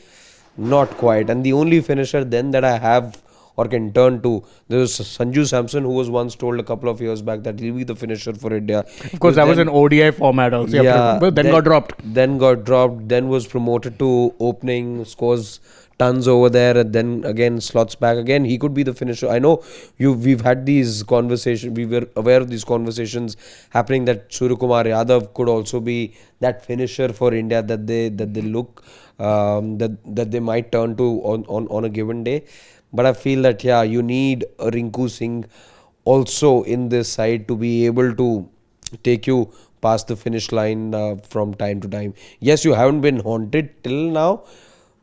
Not quite. And the only finisher then that I have or can turn to, there's Sanju Samson, who was once told a couple of years back that he'll be the finisher for India. Of course, that was an ODI format also. But then got dropped. Then got dropped. Then was promoted to opening, scores tons over there, and then again slots back again. He could be the finisher. I know we've had these conversations. We were aware of these conversations happening that Suryakumar Yadav could also be that finisher for India that they look that they might turn to on a given day. But I feel that you need a Rinku Singh also in this side to be able to take you past the finish line from time to time. Yes, you haven't been haunted till now,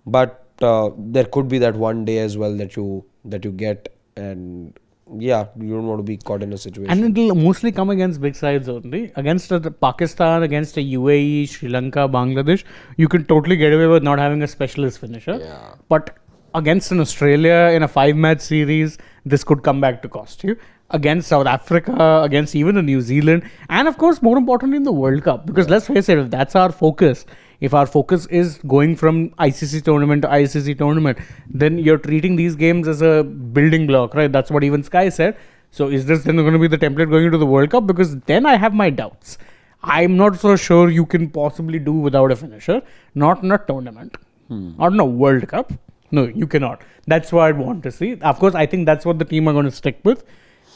but there could be that one day as well that you get, and you don't want to be caught in a situation. And it'll mostly come against big sides only. Against Pakistan, against a UAE, Sri Lanka, Bangladesh, you can totally get away with not having a specialist finisher. Yeah. But against an Australia in a 5-match series, this could come back to cost you. Against South Africa, against even a New Zealand, and of course, more importantly, in the World Cup. Because let's face it, if that's our focus, if our focus is going from ICC tournament to ICC tournament, then you're treating these games as a building block, right? That's what even Sky said. So is this then going to be the template going into the World Cup? Because then I have my doubts. I'm not so sure you can possibly do without a finisher. Not in a tournament. Not in a World Cup. No, you cannot. That's what I'd want to see. Of course, I think that's what the team are going to stick with.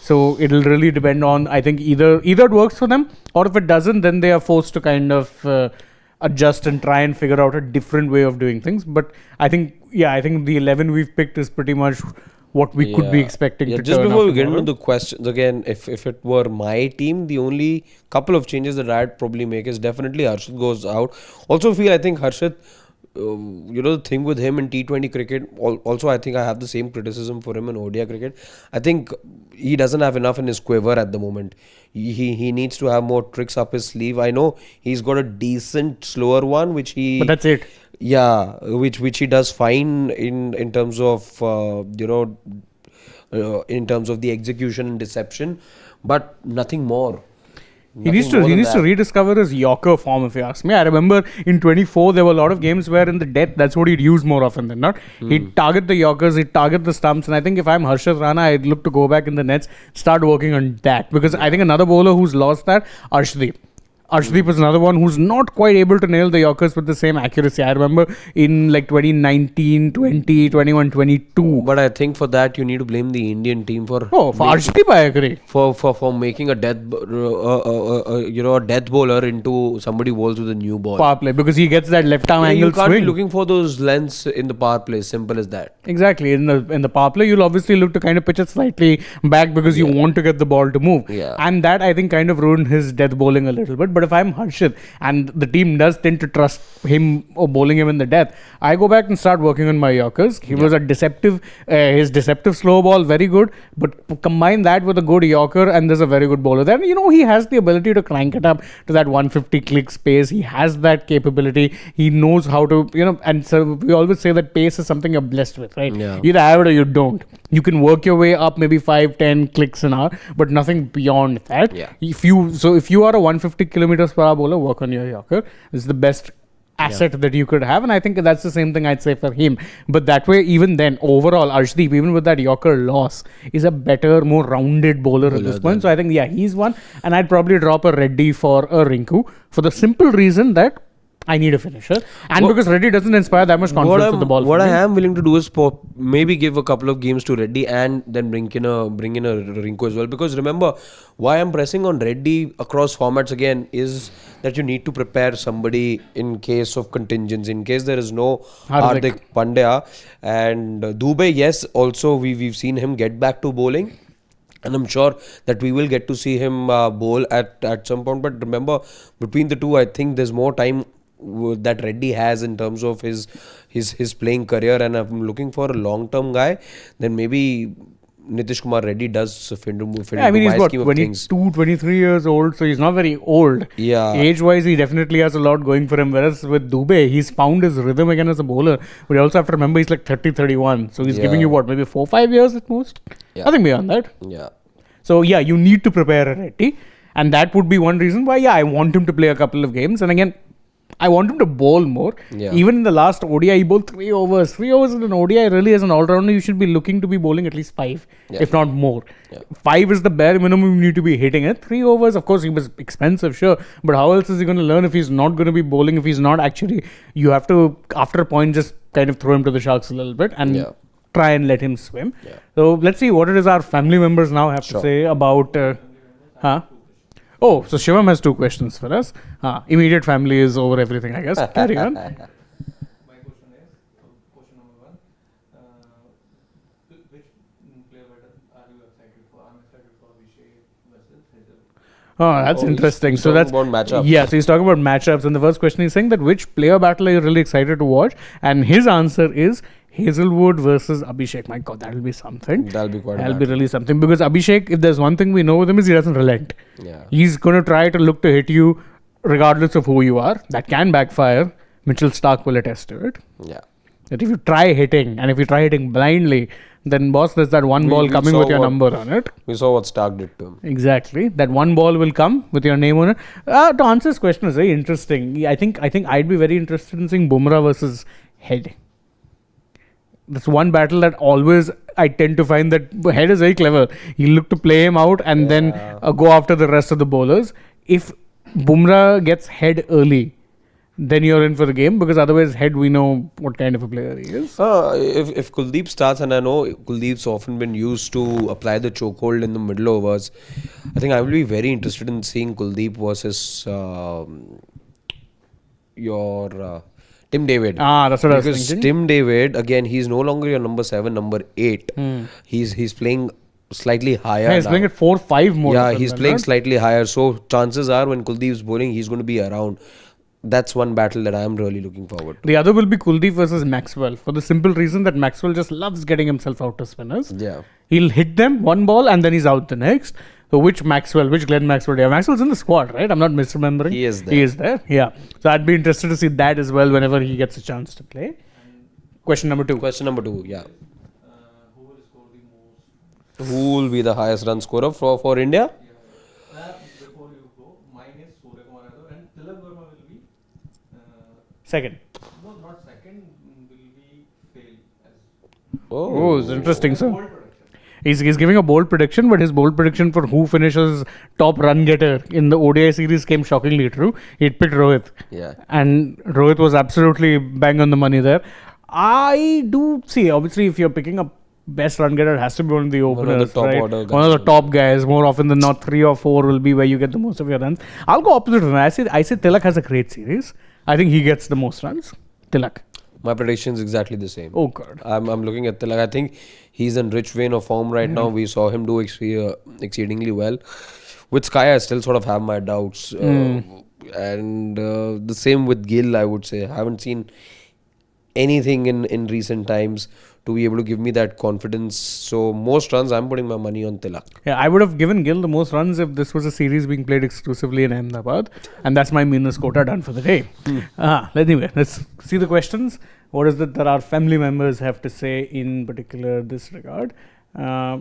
So it'll really depend on, I think, either it works for them, or if it doesn't, then they are forced to kind of adjust and try and figure out a different way of doing things. But I think the 11 we've picked is pretty much what we could be expecting to just turn before up we get tomorrow. into the questions again, if it were my team, the only couple of changes that I'd probably make is definitely Harshit goes out. Also feel, I think Harshit, the thing with him in T20 cricket, also I think I have the same criticism for him in ODI cricket. I think he doesn't have enough in his quiver at the moment. He needs to have more tricks up his sleeve. I know he's got a decent slower one, which he... But that's it. Yeah, which he does fine in terms of in terms of the execution and deception, but nothing more. He needs to rediscover his Yorker form, if you ask me. I remember in 24 there were a lot of games where in the death that's what he'd use more often than not. He'd target the Yorkers, he'd target the stumps, and I think if I'm Harshit Rana, I'd look to go back in the nets, start working on that, because I think another bowler who's lost that, ARSHDEEP. ARSHDEEP is another one who's not quite able to nail the Yorkers with the same accuracy. I remember in like 2019, 20, 21, 22. But I think for that you need to blame the Indian team for ARSHDEEP, I agree. For making a death bowler into somebody bowls with a new ball. Power play, because he gets that left arm angle You can't swing. be looking for those lengths in the power play. Simple as that. Exactly. In the power play, you'll obviously look to kind of pitch it slightly back because you want to get the ball to move. Yeah. And that, I think, kind of ruined his death bowling a little bit. But if I'm Harshit and the team does tend to trust him or bowling him in the death, I go back and start working on my Yorkers. He was a deceptive, his deceptive slow ball, very good. But combine that with a good Yorker and there's a very good bowler. Then, he has the ability to crank it up to that 150 clicks pace. He has that capability. He knows how to, and so we always say that pace is something you're blessed with, right? Yeah. You either have it or you don't. You can work your way up maybe 5-10 clicks an hour, but nothing beyond that. Yeah. If you are a 150 kilometers per hour bowler, work on your Yorker. It's the best asset that you could have, and I think that's the same thing I'd say for him. But that way, even then, overall, ARSHDEEP, even with that Yorker loss, is a better, more rounded bowler at this point. So I think, he's one, and I'd probably drop a Reddy for a Rinku for the simple reason that I need a finisher, and because Reddy doesn't inspire that much confidence with the ball. What I am willing to do is maybe give a couple of games to Reddy and then bring in a Rinku as well. Because remember, why I'm pressing on Reddy across formats again is that you need to prepare somebody in case of contingents, in case there is no Hardik Pandya and Dubey. Yes, also we've seen him get back to bowling. And I'm sure that we will get to see him bowl at some point. But remember, between the two, I think there's more time that Reddy has in terms of his playing career, and I'm looking for a long-term guy. Then maybe Nitish Kumar Reddy does fit into I mean, he's my what, scheme of 22, 23 years old, so he's not very old. Yeah. Age-wise, he definitely has a lot going for him. Whereas with Dubey, he's found his rhythm again as a bowler. But you also have to remember he's like 30, 31. So he's giving you what, maybe 4-5 years at most? Yeah. Nothing beyond that. Yeah. So you need to prepare a Reddy. And that would be one reason why, I want him to play a couple of games. And again, I want him to bowl more. Yeah. Even in the last ODI, he bowled 3 overs. 3 overs in an ODI really as an all-rounder, you should be looking to be bowling at least 5, if not more. 5 is the bare minimum you need to be hitting it. 3 overs, of course, he was expensive, sure. But how else is he going to learn if he's not going to be bowling, if he's not actually... You have to, after a point, just kind of throw him to the sharks a little bit and try and let him swim. So let's see what it is our family members now have to say about... Oh, so Shivam has 2 questions for us. Immediate family is over everything, I guess. Carry on. My question is, question number 1, which player are you excited for? I'm excited for Abhishek versus Hazel. Oh, that's interesting. He's So that's talking about matchups. Yeah, so he's talking about matchups, and the first question he's saying that which player battle are you really excited to watch? And his answer is Hazelwood versus Abhishek. My God, that'll be something. That'll be quite That'll be really something, because Abhishek, if there's one thing we know with him, is he doesn't relent. Yeah. He's going to try to look to hit you regardless of who you are. That can backfire. Mitchell Stark will attest to it. Yeah. That if you try hitting, and if you try hitting blindly, then boss, there's that one ball coming with your number on it. We saw what Stark did to him. Exactly. That one ball will come with your name on it. To answer this question is very interesting. I think I'd be very interested in seeing Bumrah versus Head. That's one battle that always I tend to find that Head is very clever. He'll look to play him out and then go after the rest of the bowlers. If Bumrah gets Head early, then you're in for the game, because otherwise Head, we know what kind of a player he is. If Kuldeep starts, and I know Kuldeep's often been used to apply the chokehold in the middle overs, I think I will be very interested in seeing Kuldeep versus your Tim David. That's what I was Because thinking. Tim David, again, he's no longer your number 7, number 8. He's playing slightly higher. Yeah, he's now. playing at 4-5 more. Yeah, often he's than playing not. slightly higher. So chances are when Kuldeep's bowling, he's going to be around. That's one battle that I am really looking forward to. The other will be Kuldeep versus Maxwell, for the simple reason that Maxwell just loves getting himself out to spinners. Yeah. He'll hit them one ball and then he's out the next. So which Glenn Maxwell? Yeah, Maxwell's in the squad, right? I'm not misremembering. He is there. He is there, yeah. So I'd be interested to see that as well whenever he gets a chance to play. Question number 2. Question number 2, yeah. Who will score the most? Who will be the highest run scorer for India? Before you go, mine is Suryakumar Yadav and Tilak Verma will be Second. no, not second. Will be fail as Oh, it's interesting. So bold production. he's giving a bold prediction, but his bold prediction for who finishes top run getter in the ODI series came shockingly true. He picked Rohit. Yeah. And Rohit was absolutely bang on the money there. I do see, obviously, if you're picking up best run getter, it has to be one of the openers, top right? order One of the guys. top guys. More often than not, 3 or 4 will be where you get the most of your runs. I'll go opposite. I say Tilak has a great series. I think he gets the most runs. Tilak. My prediction is exactly the same. Oh God. I'm looking at Tilak. I think he's in rich vein of form right now. We saw him do exceedingly well. With Sky, I still sort of have my doubts. And the same with Gill, I would say. I haven't seen anything in recent times to be able to give me that confidence. So most runs, I'm putting my money on Tilak. Yeah, I would have given Gill the most runs if this was a series being played exclusively in Ahmedabad. And that's my meanest quota done for the day. Anyway, let's see the questions. What is it that our family members have to say in particular this regard? A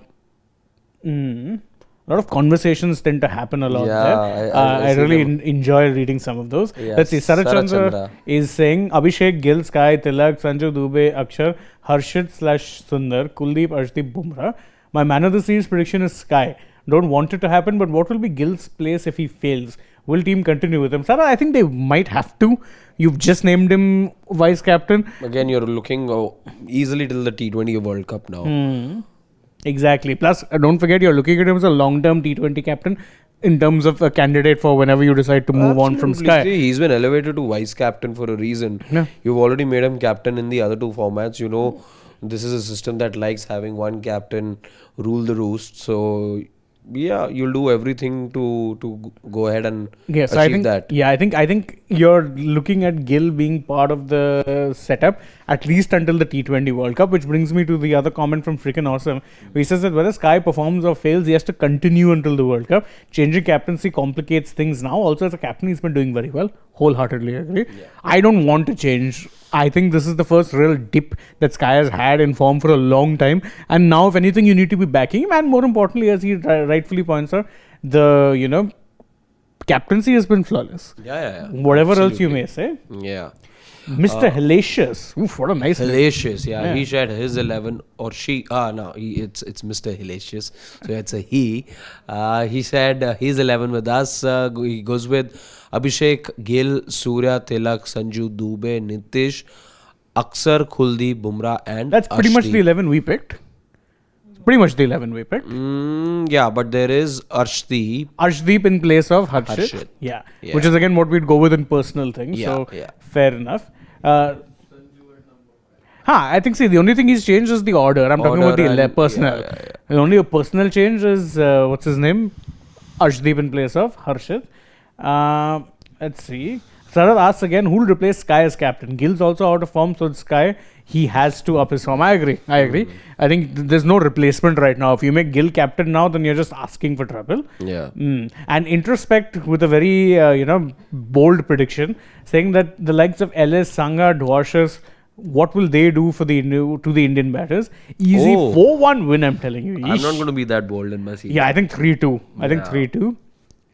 lot of conversations tend to happen a lot there. I I see really them. enjoy reading some of those. Yeah, Let's see. Sarachandra Sarachandra. is saying Abhishek, Gill, Sky, Tilak, Sanju, Dubey, Akshar, Harshit / Sundar, Kuldeep, ARSHDEEP, Bumrah. My man of the series prediction is Sky. Don't want it to happen, but what will be Gill's place if he fails? Will team continue with him? Sarah, I think they might have to. You've just named him vice captain. Again, you're looking easily till the T20 World Cup now. Exactly. Plus, don't forget, you're looking at him as a long-term T20 captain in terms of a candidate for whenever you decide to move on from Absolutely. Sky. See, he's been elevated to vice captain for a reason. Yeah. You've already made him captain in the other 2 formats. You know, this is a system that likes having one captain rule the roost. So, yeah, you'll do everything to go ahead and Yes, achieve I think that. Yeah, I think you're looking at Gill being part of the setup at least until the T20 World Cup, which brings me to the other comment from Freaking Awesome. He says that whether Sky performs or fails, he has to continue until the World Cup. Changing captaincy complicates things now. Also, as a captain, he's been doing very well. Wholeheartedly agree. I don't want to change. I think this is the first real dip that Sky has had in form for a long time. And now, if anything, you need to be backing him. And more importantly, as he rightfully points out, the, captaincy has been flawless. Yeah. Whatever else you may say. Yeah. Mr. Hellacious. Oof, what a nice name. Hellacious, yeah. Yeah. He shared his 11 or she. No, it's Mr. Hellacious. So it's a he. He said his 11 with us. He goes with Abhishek, Gill, Surya, Tilak, Sanju, Dubey, Nitish, Aksar, Kuldeep, Bumrah, and That's pretty much the ARSHDEEP. 11 we picked. Pretty much the 11 we picked. Yeah, but there is ARSHDEEP. ARSHDEEP in place of Harshit. Harshit. Yeah. Yeah. Which is again what we'd go with in personal things. Yeah, So yeah. fair enough. I think, see, the only thing he's changed is the order. I'm talking about Order the and- personnel. yeah. The only a personal change is, what's his name? ARSHDEEP in place of Harshit. Let's see. Sarad asks again, who will replace Sky as captain? Gill's also out of form, so it's Sky, he has to up his form. I agree. I think there's no replacement right now. If you make Gill captain now, then you're just asking for trouble. Yeah. And introspect with a very, bold prediction, saying that the likes of LS, Sangha, Dwarshus, what will they do for the Indian batters? Easy 4-1 win, I'm telling you. I'm not going to be that bold in my season. Yeah, I think 3-2. I think 3-2.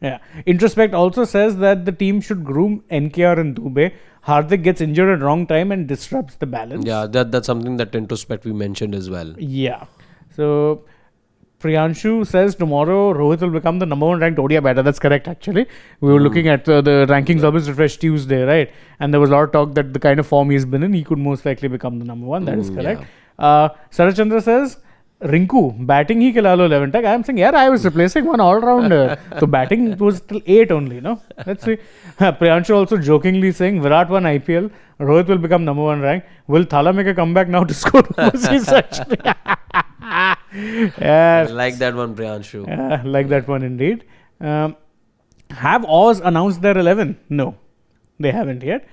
Yeah. Introspect also says that the team should groom NKR and Dubey. Hardik gets injured at wrong time and disrupts the balance. Yeah, that's something that Introspect we mentioned as well. Yeah. So, Priyanshu says tomorrow Rohit will become the number 1 ranked ODI batter. That's correct, actually. We were looking at the rankings always refreshed Tuesday, right? And there was a lot of talk that the kind of form he's been in, he could most likely become the number 1. That is correct. Sarachandra says Rinku, batting he khila lo 11 tag. I am saying, yeah, I was replacing one all-rounder. So batting was till 8 only, no? Let's see. Priyanshu also jokingly saying, Virat won IPL. Rohit will become number 1 rank. Will Thala make a comeback now to score overseas century? I like that one, Priyanshu. Yeah, like that one indeed. Have AUS announced their 11? No, they haven't yet.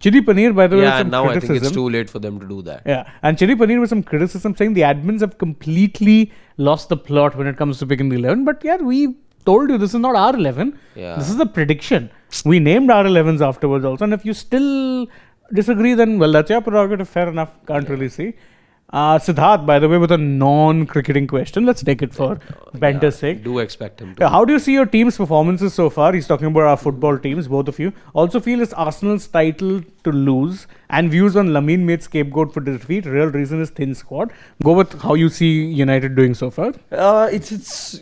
Chili Paneer, by the way, Yeah, some now I criticism. think it's too late for them to do that. Yeah, and Chili Paneer with some criticism saying the admins have completely lost the plot when it comes to picking the 11. But yeah, we told you this is not our 11. Yeah. This is a prediction. We named our 11s afterwards also. And if you still disagree, then well, that's your prerogative. Fair enough. Can't really see. Siddharth, by the way, with a non-cricketing question. Let's take it for banter's sake. Do expect him to. How do you see your team's performances so far? He's talking about our football teams, both of you. Also feel it's Arsenal's title to lose and views on Lamine made scapegoat for defeat. Real reason is thin squad. Go with how you see United doing so far. It's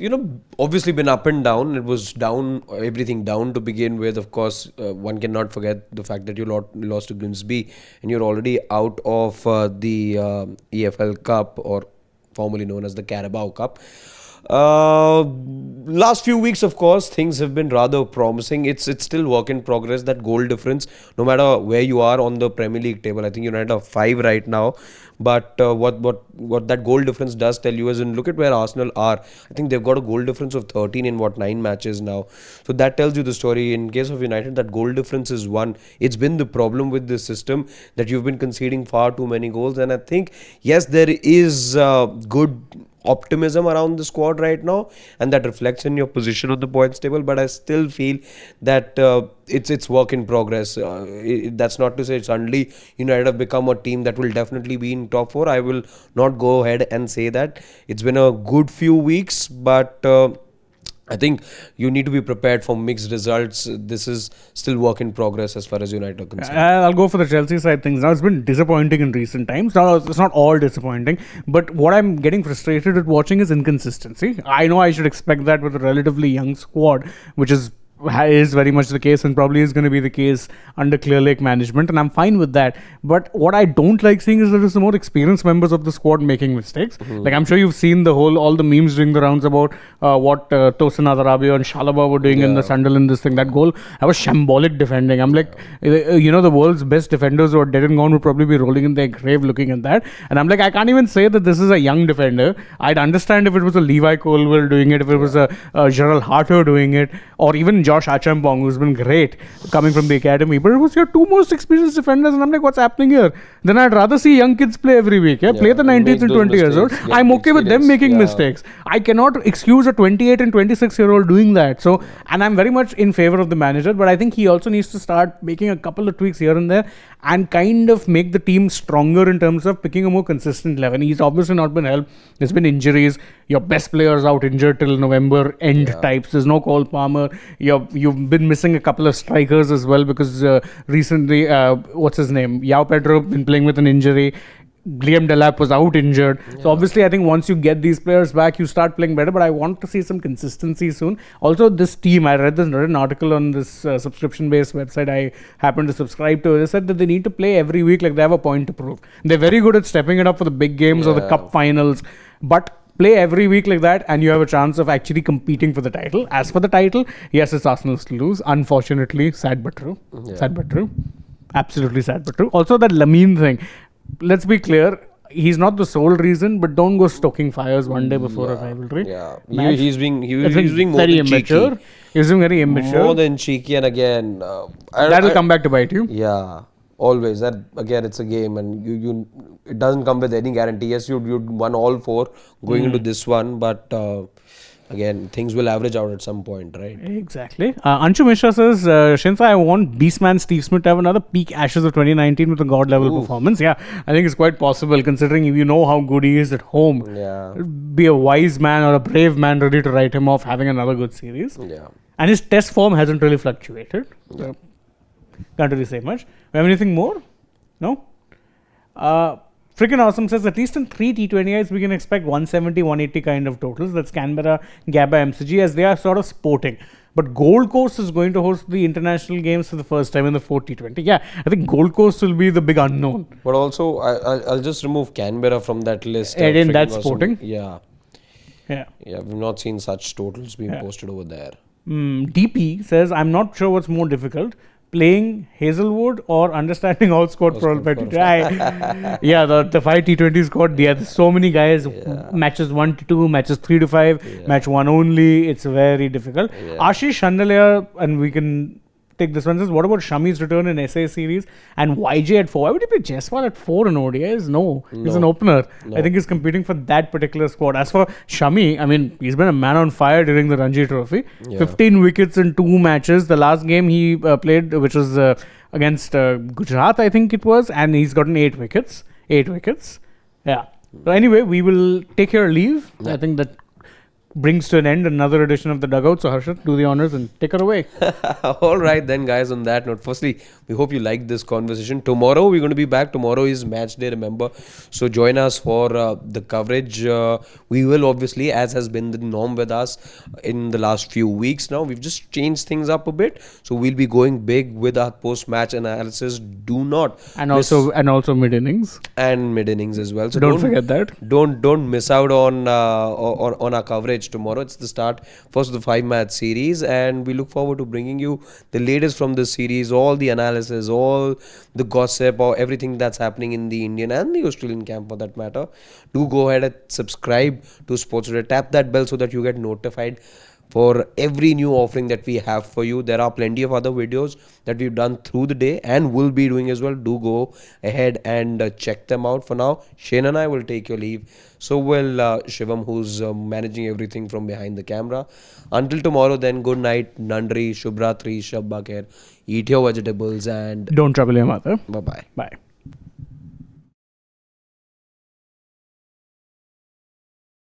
obviously been up and down. It was down, everything down to begin with. Of course, one cannot forget the fact that you lost to Grimsby and you're already out of the EFL Cup, or formerly known as the Carabao Cup. Last few weeks, of course, things have been rather promising. It's still work in progress. That goal difference, no matter where you are on the Premier League table, I think United are 5 right now. But what that goal difference does tell you is, and look at where Arsenal are. I think they've got a goal difference of 13 in 9 matches now. So that tells you the story. In case of United, that goal difference is 1. It's been the problem with this system that you've been conceding far too many goals. And I think, yes, there is good optimism around the squad right now, and that reflects in your position on the points table, but I still feel that it's work in progress. That's not to say suddenly United have become a team that will definitely be in top 4. I will not go ahead and say that. It's been a good few weeks, but I think you need to be prepared for mixed results. This is still work in progress as far as United are concerned. I'll go for the Chelsea side things. Now, it's been disappointing in recent times. Now, it's not all disappointing, but what I'm getting frustrated with watching is inconsistency. I know I should expect that with a relatively young squad, which is very much the case and probably is going to be the case under Clear Lake management, and I'm fine with that. But what I don't like seeing is that there's some more experienced members of the squad making mistakes. Like, I'm sure you've seen all the memes doing the rounds about what Tosin Adarabia and Shalaba were doing in the Sunderland, this thing. That goal, that was shambolic defending. I'm like, the world's best defenders who are dead and gone would probably be rolling in their grave looking at that. And I'm like, I can't even say that this is a young defender. I'd understand if it was a Levi Colwell doing it, if it was a Gerald Harter doing it, or even Josh Achampong, who's been great coming from the academy. But it was your 2 most experienced defenders, and I'm like, what's happening here? Then I'd rather see young kids play every week. Play the 19th and 20 years old. I'm okay with them making mistakes. I cannot excuse a 28 and 26-year-old doing that. So, and I'm very much in favor of the manager, but I think he also needs to start making a couple of tweaks here and there and kind of make the team stronger in terms of picking a more consistent 11. He's obviously not been helped. There's been injuries. Your best players out injured till November end types. There's no Cole Palmer. You've been missing a couple of strikers as well because recently, what's his name? Yao Pedro been playing with an injury. Liam Delap was out injured. So obviously, I think once you get these players back, you start playing better. But I want to see some consistency soon. Also, this team, I read an article on this subscription-based website I happen to subscribe to. They said that they need to play every week like they have a point to prove. They're very good at stepping it up for the big games or the cup finals. But play every week like that and you have a chance of actually competing for the title. As for the title, yes, it's Arsenal's to lose. Unfortunately, sad but true. Sad but true. Absolutely sad but true. Also, that Lamine thing. Let's be clear, he's not the sole reason, but don't go stoking fires one day before a rivalry. He's being more very than immature. cheeky. He's being very immature. More than cheeky, and again, that'll come back to bite you. Yeah, always. That again, it's a game, and it doesn't come with any guarantee. Yes, you'd won all 4 going into this one, but again, things will average out at some point, right? Exactly. Anshu Mishra says, Shinsa, I want Beastman Steve Smith to have another peak Ashes of 2019 with a god-level performance. Yeah, I think it's quite possible considering if you know how good he is at home. Be a wise man or a brave man ready to write him off having another good series. And his test form hasn't really fluctuated. So can't really say much. We have anything more? No? Freaking Awesome says at least in 3 T20Is we can expect 170, 180 kind of totals. That's Canberra, Gabba, MCG, as they are sort of sporting. But Gold Coast is going to host the international games for the first time in the 4T20. Yeah, I think Gold Coast will be the big unknown. But also, I'll just remove Canberra from that list. And in that freaking awesome. sporting? Yeah. Yeah. Yeah, we've not seen such totals being posted over there. DP says, I'm not sure what's more difficult, playing Hazelwood or understanding all squad for all 5 T20. Yeah, the 5 T20 squad, yeah, there's so many guys, matches 1 to 2, matches 3 to 5, match 1 only, it's very difficult. Ashish Chandaliya, and we can take this one, says, what about Shami's return in SA series and YJ at 4? Why would he play Jaiswal at 4 in ODIs? No, he's an opener. I think he's competing for that particular squad. As for Shami, I mean, he's been a man on fire during the Ranji Trophy. 15 wickets in 2 matches. The last game he played, which was against Gujarat, I think it was, and he's gotten 8 wickets. 8 wickets. Yeah. So anyway, we will take your leave. I think that brings to an end another edition of the Dugout. So Harshit, do the honors and take her away. All right then, guys, on that note, firstly, we hope you liked this conversation. Tomorrow we're going to be back. Tomorrow is match day, remember, so join us for the coverage. We will obviously, as has been the norm with us in the last few weeks now, we've just changed things up a bit, so we'll be going big with our post-match analysis. Do not and also mid innings and mid innings as well, so don't forget that. Don't miss out on our coverage tomorrow. It's the start first of the 5-match series, and we look forward to bringing you the latest from this series, all the analysis, all the gossip, or everything that's happening in the Indian and the Australian camp for that matter. Do go ahead and subscribe to Sportsradar. Tap that bell so that you get notified for every new offering that we have for you. There are plenty of other videos that we've done through the day and will be doing as well. Do go ahead and check them out. For now, Shane and I will take your leave. So will Shivam, who's managing everything from behind the camera. Until tomorrow then, good night, Nandri, Shubhratri, Shabba Khair. Eat your vegetables and don't trouble your mother. Bye-bye. Bye.